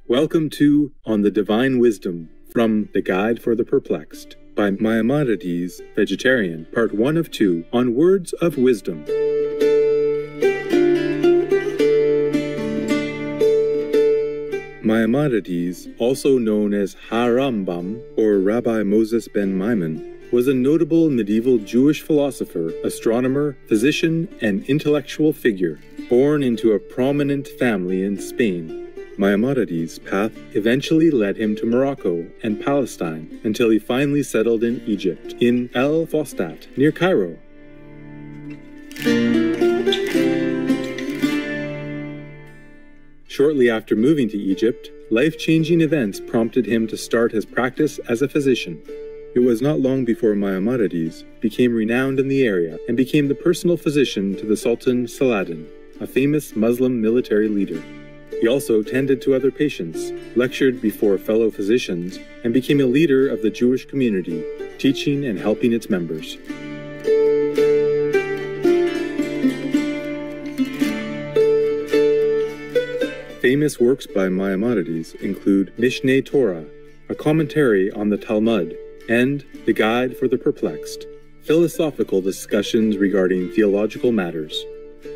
Welcome to On the Divine Wisdom from The Guide for the Perplexed by Maimonides, Vegetarian, Part 1 of 2 on Words of Wisdom. Maimonides, also known as Harambam or Rabbi Moses ben Maimon, was a notable medieval Jewish philosopher, astronomer, physician, and intellectual figure, born into a prominent family in Spain. Maimonides' path eventually led him to Morocco and Palestine until he finally settled in Egypt, in El Fostat, near Cairo. Shortly after moving to Egypt, life-changing events prompted him to start his practice as a physician. It was not long before Maimonides became renowned in the area and became the personal physician to the Sultan Saladin, a famous Muslim military leader. He also tended to other patients, lectured before fellow physicians, and became a leader of the Jewish community, teaching and helping its members. Famous works by Maimonides include Mishneh Torah, a commentary on the Talmud, and The Guide for the Perplexed, philosophical discussions regarding theological matters.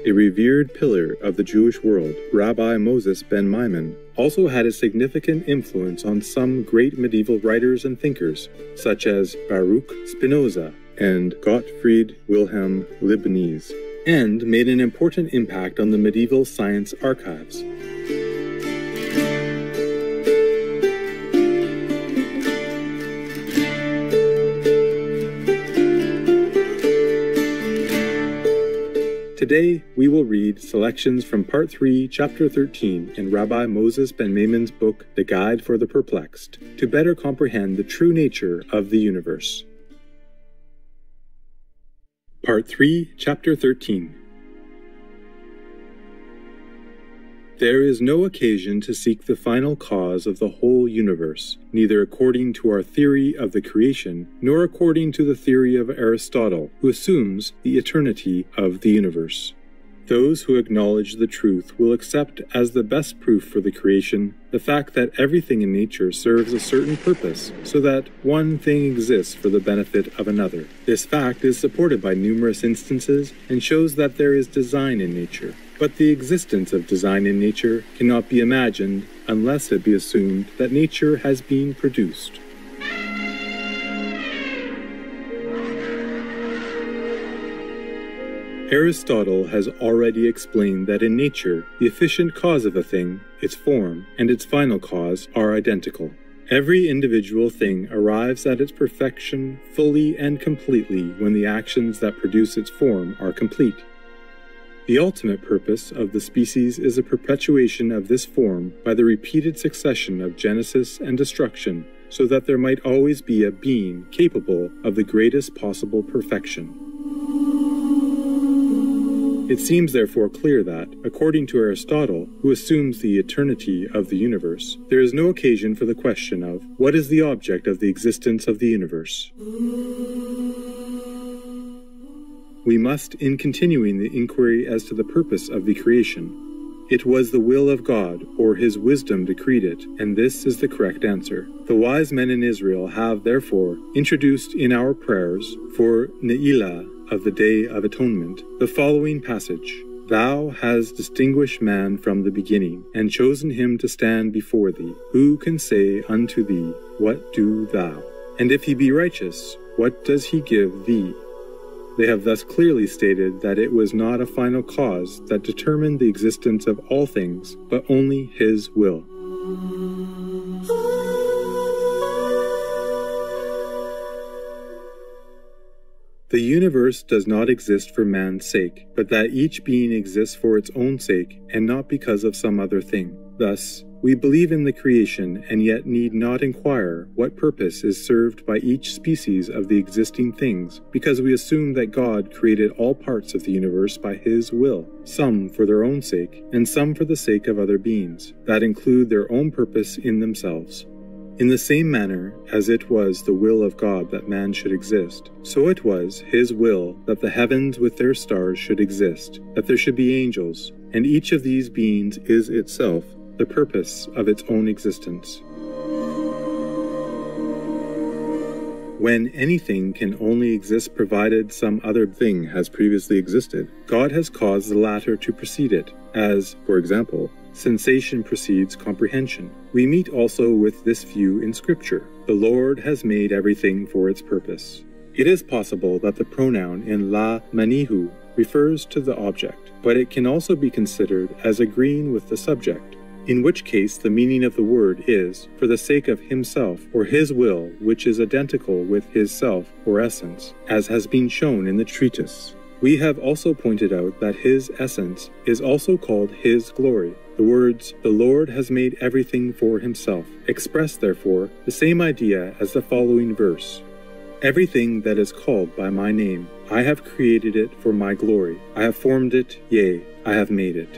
A revered pillar of the Jewish world, Rabbi Moses ben Maimon, also had a significant influence on some great medieval writers and thinkers, such as Baruch Spinoza and Gottfried Wilhelm Leibniz, and made an important impact on the medieval science archives. Today, we will read selections from Part 3, Chapter 13 in Rabbi Moses ben Maimon's book, The Guide for the Perplexed, to better comprehend the true nature of the universe. Part 3, Chapter 13. There is no occasion to seek the final cause of the whole universe, neither according to our theory of the creation, nor according to the theory of Aristotle, who assumes the eternity of the universe. Those who acknowledge the truth will accept as the best proof for the creation the fact that everything in nature serves a certain purpose, so that one thing exists for the benefit of another. This fact is supported by numerous instances and shows that there is design in nature. But the existence of design in nature cannot be imagined unless it be assumed that nature has been produced. Aristotle has already explained that in nature, the efficient cause of a thing, its form, and its final cause are identical. Every individual thing arrives at its perfection fully and completely when the actions that produce its form are complete. The ultimate purpose of the species is a perpetuation of this form by the repeated succession of genesis and destruction, so that there might always be a being capable of the greatest possible perfection. It seems therefore clear that, according to Aristotle, who assumes the eternity of the universe, there is no occasion for the question of what is the object of the existence of the universe. We must, in continuing the inquiry as to the purpose of the creation, it was the will of God, or his wisdom decreed it, and this is the correct answer. The wise men in Israel have, therefore, introduced in our prayers for Ne'ilah of the Day of Atonement the following passage: Thou hast distinguished man from the beginning, and chosen him to stand before thee. Who can say unto thee, What do thou? And if he be righteous, what does he give thee? They have thus clearly stated that it was not a final cause that determined the existence of all things, but only his will. The universe does not exist for man's sake, but that each being exists for its own sake, and not because of some other thing. Thus, we believe in the creation and yet need not inquire what purpose is served by each species of the existing things, because we assume that God created all parts of the universe by his will, some for their own sake, and some for the sake of other beings, that include their own purpose in themselves. In the same manner as it was the will of God that man should exist, so it was his will that the heavens with their stars should exist, that there should be angels, and each of these beings is itself the purpose of its own existence. When anything can only exist provided some other thing has previously existed, God has caused the latter to precede it, as, for example, sensation precedes comprehension. We meet also with this view in Scripture. The Lord has made everything for its purpose. It is possible that the pronoun in la manihu refers to the object, but it can also be considered as agreeing with the subject, in which case the meaning of the word is, for the sake of himself or his will, which is identical with his self or essence, as has been shown in the treatise. We have also pointed out that his essence is also called his glory. The words, "The Lord has made everything for himself," express, therefore, the same idea as the following verse. "Everything that is called by my name, I have created it for my glory. I have formed it, yea, I have made it."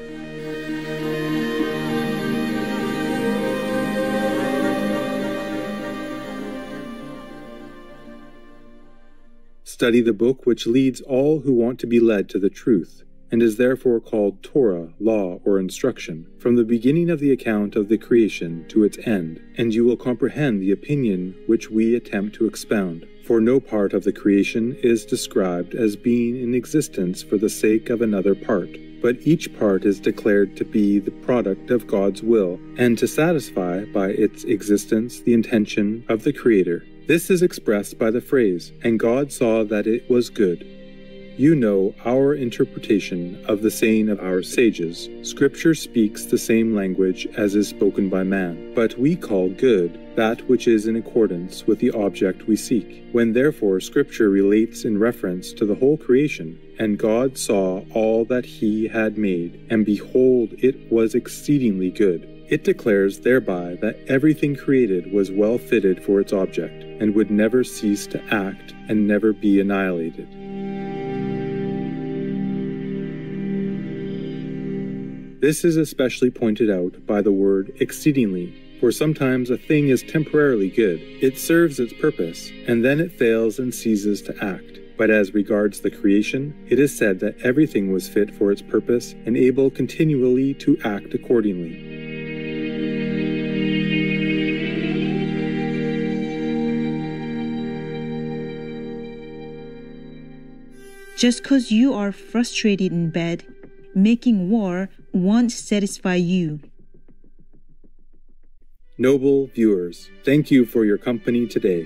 Study the book which leads all who want to be led to the truth, and is therefore called Torah, law, or instruction, from the beginning of the account of the creation to its end, and you will comprehend the opinion which we attempt to expound. For no part of the creation is described as being in existence for the sake of another part, but each part is declared to be the product of God's will, and to satisfy by its existence the intention of the Creator. This is expressed by the phrase, "And God saw that it was good." You know our interpretation of the saying of our sages. Scripture speaks the same language as is spoken by man, but we call good that which is in accordance with the object we seek. When therefore Scripture relates in reference to the whole creation, "And God saw all that he had made, and behold, it was exceedingly good," it declares thereby that everything created was well fitted for its object, and would never cease to act and never be annihilated. This is especially pointed out by the word exceedingly, for sometimes a thing is temporarily good. It serves its purpose, and then it fails and ceases to act. But as regards the creation, it is said that everything was fit for its purpose and able continually to act accordingly. Just because you are frustrated in bed, making war won't satisfy you. Noble viewers, thank you for your company today.